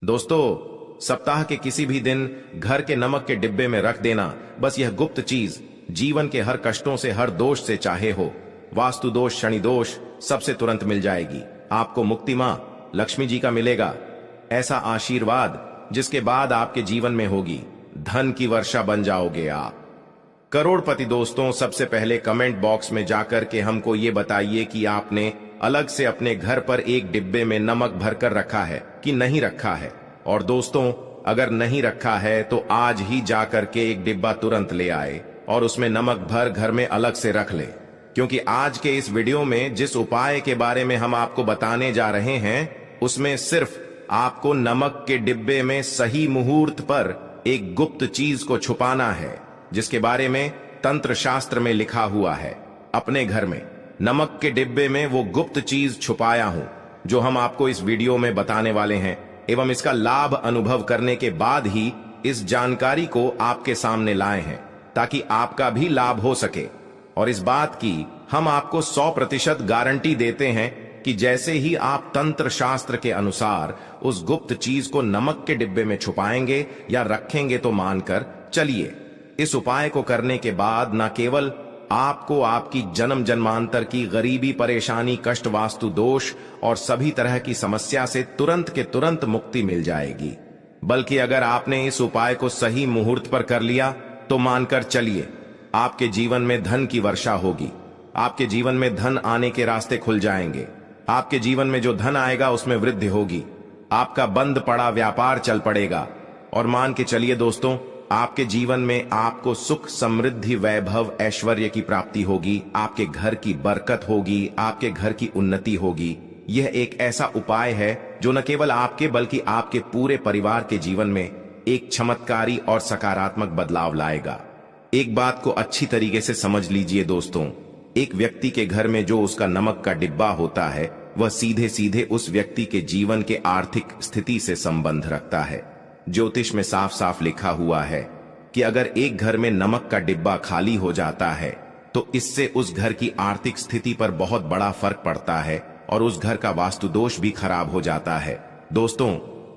दोस्तों, सप्ताह के किसी भी दिन घर के नमक के डिब्बे में रख देना, बस यह गुप्त चीज जीवन के हर कष्टों से, हर दोष से, चाहे हो वास्तु दोष, शनि दोष, सबसे तुरंत मिल जाएगी। आपको मुक्ति मां लक्ष्मी जी का मिलेगा, ऐसा आशीर्वाद जिसके बाद आपके जीवन में होगी धन की वर्षा, बन जाओगे आप करोड़पति। दोस्तों, सबसे पहले कमेंट बॉक्स में जाकर के हमको ये बताइए कि आपने अलग से अपने घर पर एक डिब्बे में नमक भरकर रखा है कि नहीं रखा है। और दोस्तों, अगर नहीं रखा है तो आज ही जाकर के एक डिब्बा तुरंत ले आए और उसमें नमक भर घर में अलग से रख ले, क्योंकि आज के इस वीडियो में जिस उपाय के बारे में हम आपको बताने जा रहे हैं, उसमें सिर्फ आपको नमक के डिब्बे में सही मुहूर्त पर एक गुप्त चीज को छुपाना है, जिसके बारे में तंत्र शास्त्र में लिखा हुआ है। अपने घर में नमक के डिब्बे में वो गुप्त चीज छुपाया हूं जो हम आपको इस वीडियो में बताने वाले हैं, एवं इसका लाभ अनुभव करने के बाद ही इस जानकारी को आपके सामने लाए हैं, ताकि आपका भी लाभ हो सके। और इस बात की हम आपको 100% गारंटी देते हैं कि जैसे ही आप तंत्र शास्त्र के अनुसार उस गुप्त चीज को नमक के डिब्बे में छुपाएंगे या रखेंगे, तो मानकर चलिए इस उपाय को करने के बाद न केवल आपको आपकी जन्म जन्मांतर की गरीबी, परेशानी, कष्ट, वास्तु दोष और सभी तरह की समस्या से तुरंत के तुरंत मुक्ति मिल जाएगी, बल्कि अगर आपने इस उपाय को सही मुहूर्त पर कर लिया तो मानकर चलिए आपके जीवन में धन की वर्षा होगी। आपके जीवन में धन आने के रास्ते खुल जाएंगे। आपके जीवन में जो धन आएगा उसमें वृद्धि होगी। आपका बंद पड़ा व्यापार चल पड़ेगा। और मान के चलिए दोस्तों, आपके जीवन में आपको सुख, समृद्धि, वैभव, ऐश्वर्य की प्राप्ति होगी। आपके घर की बरकत होगी, आपके घर की उन्नति होगी। यह एक ऐसा उपाय है जो न केवल आपके बल्कि आपके पूरे परिवार के जीवन में एक चमत्कारी और सकारात्मक बदलाव लाएगा। एक बात को अच्छी तरीके से समझ लीजिए दोस्तों, एक व्यक्ति के घर में जो उसका नमक का डिब्बा होता है, वह सीधे सीधे उस व्यक्ति के जीवन के आर्थिक स्थिति से संबंध रखता है। ज्योतिष में साफ साफ लिखा हुआ है कि अगर एक घर में नमक का डिब्बा खाली हो जाता है तो इससे उस घर की आर्थिक स्थिति पर बहुत बड़ा फर्क पड़ता है और उस घर का वास्तु दोष भी खराब हो जाता है। दोस्तों,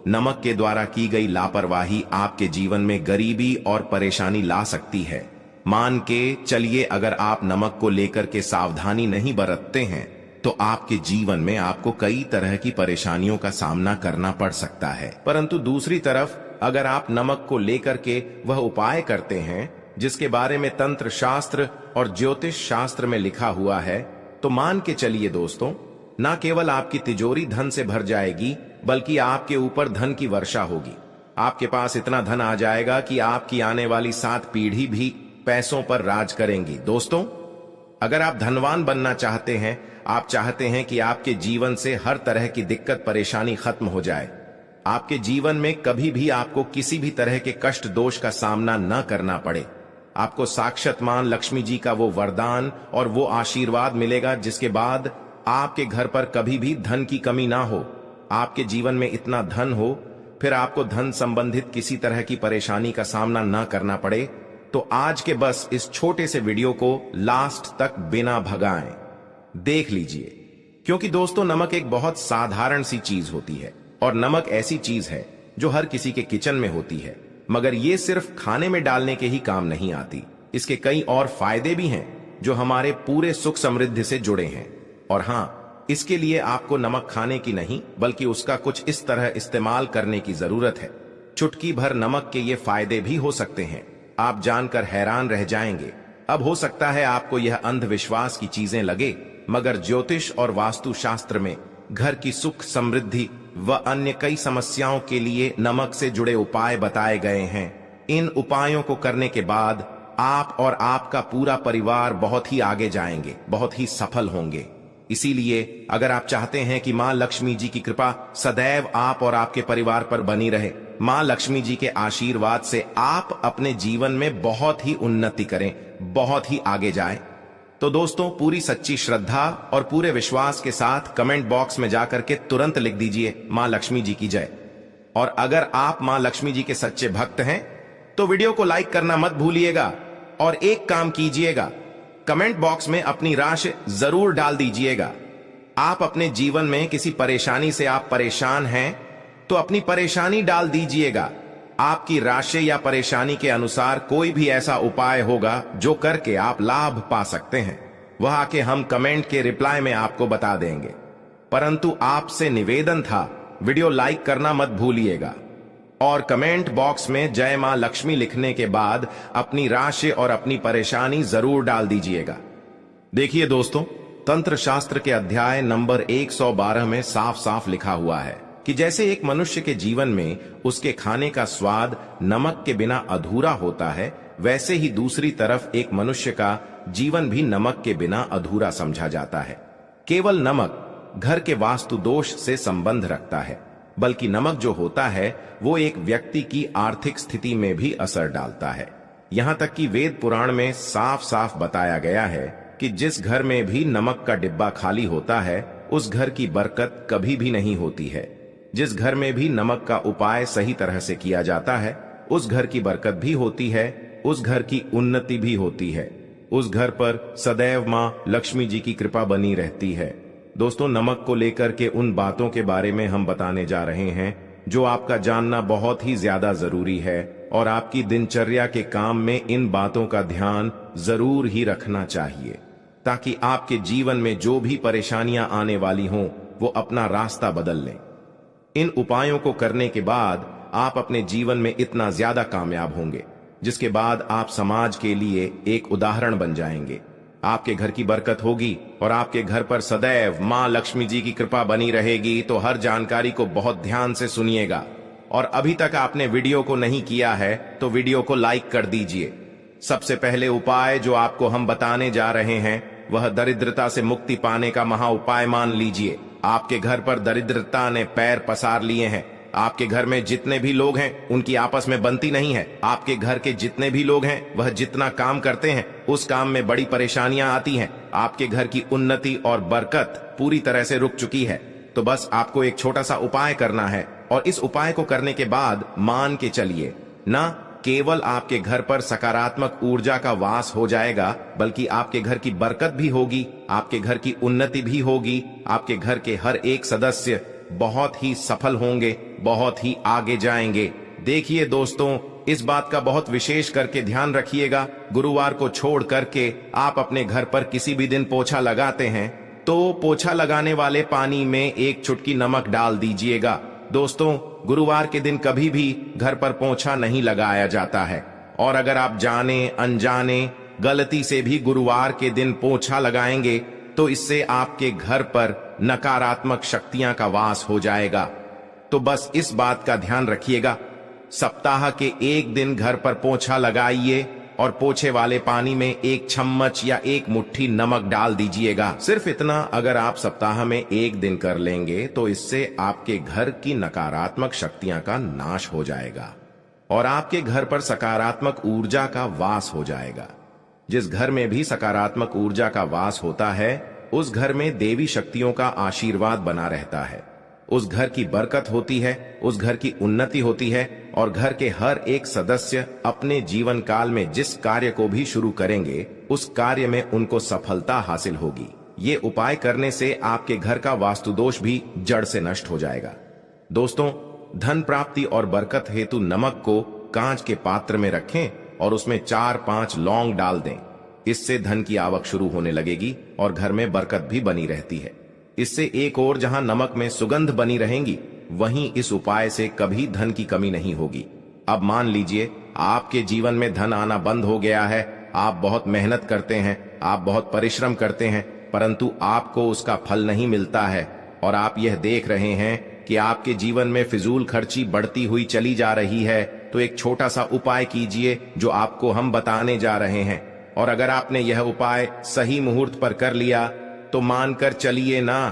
नमक के द्वारा की गई लापरवाही आपके जीवन में गरीबी और परेशानी ला सकती है। मान के चलिए, अगर आप नमक को लेकर के सावधानी नहीं बरतते हैं तो आपके जीवन में आपको कई तरह की परेशानियों का सामना करना पड़ सकता है। परंतु दूसरी तरफ अगर आप नमक को लेकर के वह उपाय करते हैं जिसके बारे में तंत्र शास्त्र और ज्योतिष शास्त्र में लिखा हुआ है, तो मान के चलिए दोस्तों, न केवल आपकी तिजोरी धन से भर जाएगी, बल्कि आपके ऊपर धन की वर्षा होगी। आपके पास इतना धन आ जाएगा कि आपकी आने वाली 7 पीढ़ी भी पैसों पर राज करेंगी। दोस्तों, अगर आप धनवान बनना चाहते हैं, आप चाहते हैं कि आपके जीवन से हर तरह की दिक्कत, परेशानी खत्म हो जाए, आपके जीवन में कभी भी आपको किसी भी तरह के कष्ट, दोष का सामना न करना पड़े, आपको साक्षात मां लक्ष्मी जी का वो वरदान और वो आशीर्वाद मिलेगा जिसके बाद आपके घर पर कभी भी धन की कमी ना हो, आपके जीवन में इतना धन हो, फिर आपको धन संबंधित किसी तरह की परेशानी का सामना न करना पड़े। तो आज के बस इस छोटे से वीडियो को लास्ट तक बिना भगाएं देख लीजिए, क्योंकि दोस्तों, नमक एक बहुत साधारण सी चीज होती है और नमक ऐसी चीज है जो हर किसी के किचन में होती है, मगर ये सिर्फ खाने में डालने के ही काम नहीं आती। इसके कई और फायदे भी हैं जो हमारे पूरे सुख समृद्धि से जुड़े हैं। और हाँ, इसके लिए आपको नमक खाने की नहीं, बल्कि उसका कुछ इस तरह इस्तेमाल करने की जरूरत है। चुटकी भर नमक के ये फायदे भी हो सकते हैं, आप जानकर हैरान रह जाएंगे। अब हो सकता है आपको यह अंधविश्वास की चीजें लगे, मगर ज्योतिष और वास्तु शास्त्र में घर की सुख, समृद्धि व अन्य कई समस्याओं के लिए नमक से जुड़े उपाय बताए गए हैं। इन उपायों को करने के बाद आप और आपका पूरा परिवार बहुत ही आगे जाएंगे, बहुत ही सफल होंगे। इसीलिए अगर आप चाहते हैं कि मां लक्ष्मी जी की कृपा सदैव आप और आपके परिवार पर बनी रहे, मां लक्ष्मी जी के आशीर्वाद से आप अपने जीवन में बहुत ही उन्नति करें, बहुत ही आगे जाएं, तो दोस्तों, पूरी सच्ची श्रद्धा और पूरे विश्वास के साथ कमेंट बॉक्स में जाकर के तुरंत लिख दीजिए मां लक्ष्मी जी की जय। और अगर आप मां लक्ष्मी जी के सच्चे भक्त हैं तो वीडियो को लाइक करना मत भूलिएगा। और एक काम कीजिएगा, कमेंट बॉक्स में अपनी राशि जरूर डाल दीजिएगा। आप अपने जीवन में किसी परेशानी से आप परेशान हैं तो अपनी परेशानी डाल दीजिएगा। आपकी राशि या परेशानी के अनुसार कोई भी ऐसा उपाय होगा जो करके आप लाभ पा सकते हैं, वह आके हम कमेंट के रिप्लाई में आपको बता देंगे। परंतु आपसे निवेदन था, वीडियो लाइक करना मत भूलिएगा और कमेंट बॉक्स में जय मां लक्ष्मी लिखने के बाद अपनी राशि और अपनी परेशानी जरूर डाल दीजिएगा। देखिए दोस्तों, तंत्र शास्त्र के अध्याय नंबर 112 में साफ साफ लिखा हुआ है कि जैसे एक मनुष्य के जीवन में उसके खाने का स्वाद नमक के बिना अधूरा होता है, वैसे ही दूसरी तरफ एक मनुष्य का जीवन भी नमक के बिना अधूरा समझा जाता है। केवल नमक घर के वास्तु दोष से संबंध रखता है, बल्कि नमक जो होता है वो एक व्यक्ति की आर्थिक स्थिति में भी असर डालता है। यहां तक कि वेद पुराण में साफ साफ बताया गया है कि जिस घर में भी नमक का डिब्बा खाली होता है उस घर की बरकत कभी भी नहीं होती है। जिस घर में भी नमक का उपाय सही तरह से किया जाता है उस घर की बरकत भी होती है, उस घर की उन्नति भी होती है, उस घर पर सदैव मां लक्ष्मी जी की कृपा बनी रहती है। दोस्तों, नमक को लेकर के उन बातों के बारे में हम बताने जा रहे हैं जो आपका जानना बहुत ही ज्यादा जरूरी है और आपकी दिनचर्या के काम में इन बातों का ध्यान जरूर ही रखना चाहिए, ताकि आपके जीवन में जो भी परेशानियां आने वाली हों वो अपना रास्ता बदल लें। इन उपायों को करने के बाद आप अपने जीवन में इतना ज्यादा कामयाब होंगे जिसके बाद आप समाज के लिए एक उदाहरण बन जाएंगे। आपके घर की बरकत होगी और आपके घर पर सदैव मां लक्ष्मी जी की कृपा बनी रहेगी। तो हर जानकारी को बहुत ध्यान से सुनिएगा और अभी तक आपने वीडियो को नहीं किया है तो वीडियो को लाइक कर दीजिए। सबसे पहले उपाय जो आपको हम बताने जा रहे हैं वह दरिद्रता से मुक्ति पाने का महा उपाय मान लीजिए। आपके घर पर दरिद्रता ने पैर पसार लिए हैं। आपके घर में जितने भी लोग हैं उनकी आपस में बनती नहीं है। आपके घर के जितने भी लोग हैं वह जितना काम करते हैं उस काम में बड़ी परेशानियां आती हैं। आपके घर की उन्नति और बरकत पूरी तरह से रुक चुकी है। तो बस आपको एक छोटा सा उपाय करना है और इस उपाय को करने के बाद मान के चलिए, ना केवल आपके घर पर सकारात्मक ऊर्जा का वास हो जाएगा बल्कि आपके घर की बरकत भी होगी, आपके घर की उन्नति भी होगी, आपके घर के हर एक सदस्य बहुत ही सफल होंगे, बहुत ही आगे जाएंगे। देखिए दोस्तों, इस बात का बहुत विशेष करके ध्यान रखिएगा, गुरुवार को छोड़ करके आप अपने घर पर किसी भी दिन पोछा लगाते हैं तो पोछा लगाने वाले पानी में एक चुटकी नमक डाल दीजिएगा। दोस्तों, गुरुवार के दिन कभी भी घर पर पोछा नहीं लगाया जाता है और अगर आप जाने अनजाने गलती से भी गुरुवार के दिन पोछा लगाएंगे तो इससे आपके घर पर नकारात्मक शक्तियां का वास हो जाएगा। तो बस इस बात का ध्यान रखिएगा, सप्ताह के एक दिन घर पर पोछा लगाइए और पोछे वाले पानी में एक चम्मच या एक मुट्ठी नमक डाल दीजिएगा। सिर्फ इतना अगर आप सप्ताह में एक दिन कर लेंगे तो इससे आपके घर की नकारात्मक शक्तियां का नाश हो जाएगा और आपके घर पर सकारात्मक ऊर्जा का वास हो जाएगा। जिस घर में भी सकारात्मक ऊर्जा का वास होता है उस घर में देवी शक्तियों का आशीर्वाद बना रहता है, उस घर की बरकत होती है, उस घर की उन्नति होती है और घर के हर एक सदस्य अपने जीवन काल में जिस कार्य को भी शुरू करेंगे उस कार्य में उनको सफलता हासिल होगी। ये उपाय करने से आपके घर का वास्तु दोष भी जड़ से नष्ट हो जाएगा। दोस्तों, धन प्राप्ति और बरकत हेतु नमक को कांच के पात्र में रखें और उसमें 4-5 लौंग डाल दें। इससे धन की आवक शुरू होने लगेगी और घर में बरकत भी बनी रहती है। इससे एक और जहां नमक में सुगंध बनी रहेंगी वहीं इस उपाय से कभी धन की कमी नहीं होगी। अब मान लीजिए आपके जीवन में धन आना बंद हो गया है, आप बहुत मेहनत करते हैं, आप बहुत परिश्रम करते हैं, परंतु आपको उसका फल नहीं मिलता है और आप यह देख रहे हैं कि आपके जीवन में फिजूल खर्ची बढ़ती हुई चली जा रही है। तो एक छोटा सा उपाय कीजिए जो आपको हम बताने जा रहे हैं और अगर आपने यह उपाय सही मुहूर्त पर कर लिया तो मानकर चलिए ना,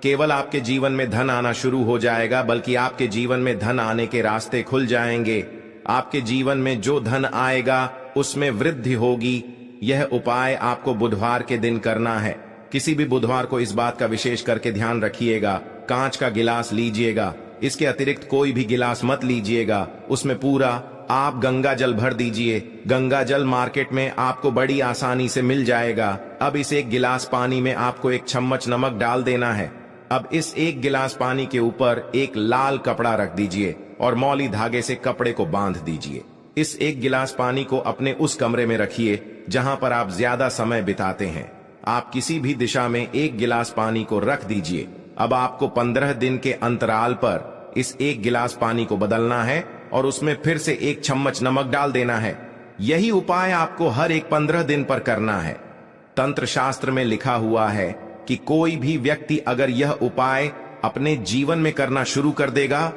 केवल आपके जीवन में धन आना शुरू हो जाएगा बल्कि आपके जीवन में धन आने के रास्ते खुल जाएंगे। आपके जीवन में जो धन आएगा उसमें वृद्धि होगी। यह उपाय आपको बुधवार के दिन करना है। किसी भी बुधवार को इस बात का विशेष करके ध्यान रखिएगा, कांच का गिलास लीजिएगा, इसके अतिरिक्त कोई भी गिलास मत लीजिएगा, उसमें पूरा आप गंगा जल भर दीजिए। गंगा जल मार्केट में आपको बड़ी आसानी से मिल जाएगा। अब इस एक गिलास पानी में आपको एक चम्मच नमक डाल देना है अब इस एक गिलास पानी के ऊपर एक लाल कपड़ा रख दीजिए और मौली धागे से कपड़े को बांध दीजिए। इस एक गिलास पानी को अपने उस कमरे में रखिए जहां पर आप ज्यादा समय बिताते हैं। आप किसी भी दिशा में एक गिलास पानी को रख दीजिए। अब आपको 15 दिन के अंतराल पर इस एक गिलास पानी को बदलना है और उसमें फिर से 1 चम्मच नमक डाल देना है। यही उपाय आपको हर एक 15 दिन पर करना है। तंत्र शास्त्र में लिखा हुआ है कि कोई भी व्यक्ति अगर यह उपाय अपने जीवन में करना शुरू कर देगा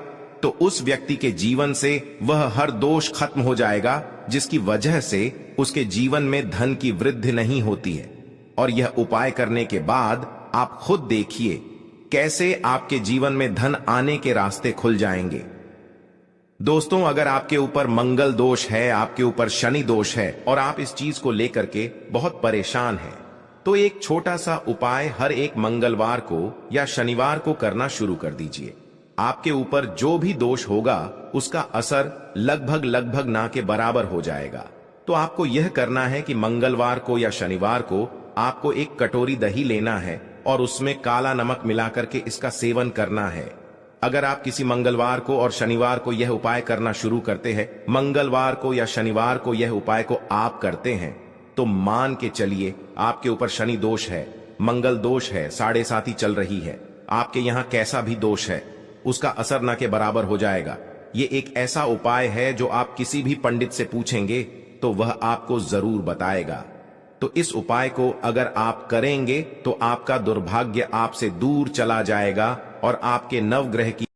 तो उस व्यक्ति के जीवन से वह हर दोष खत्म हो जाएगा, जिसकी वजह से उसके जीवन में धन की वृद्धि नहीं होती है। और यह उपाय करने के बाद आप खुद देखिए कैसे आपके जीवन में धन आने के रास्ते खुल जाएंगे। दोस्तों, अगर आपके ऊपर मंगल दोष है, आपके ऊपर शनि दोष है और आप इस चीज को लेकर के बहुत परेशान हैं, तो एक छोटा सा उपाय हर एक मंगलवार को या शनिवार को करना शुरू कर दीजिए। आपके ऊपर जो भी दोष होगा उसका असर लगभग ना के बराबर हो जाएगा। तो आपको यह करना है कि मंगलवार को या शनिवार को आपको एक कटोरी दही लेना है और उसमें काला नमक मिलाकर के इसका सेवन करना है। अगर आप किसी मंगलवार को और शनिवार को यह उपाय करना शुरू करते हैं, मंगलवार को या शनिवार को यह उपाय को आप करते हैं, तो मान के चलिए आपके ऊपर शनि दोष है, मंगल दोष है, 7.5 चल रही है, आपके यहां कैसा भी दोष है उसका असर न के बराबर हो जाएगा। ये एक ऐसा उपाय है जो आप किसी भी पंडित से पूछेंगे तो वह आपको जरूर बताएगा। तो इस उपाय को अगर आप करेंगे तो आपका दुर्भाग्य आपसे दूर चला जाएगा और आपके नवग्रह की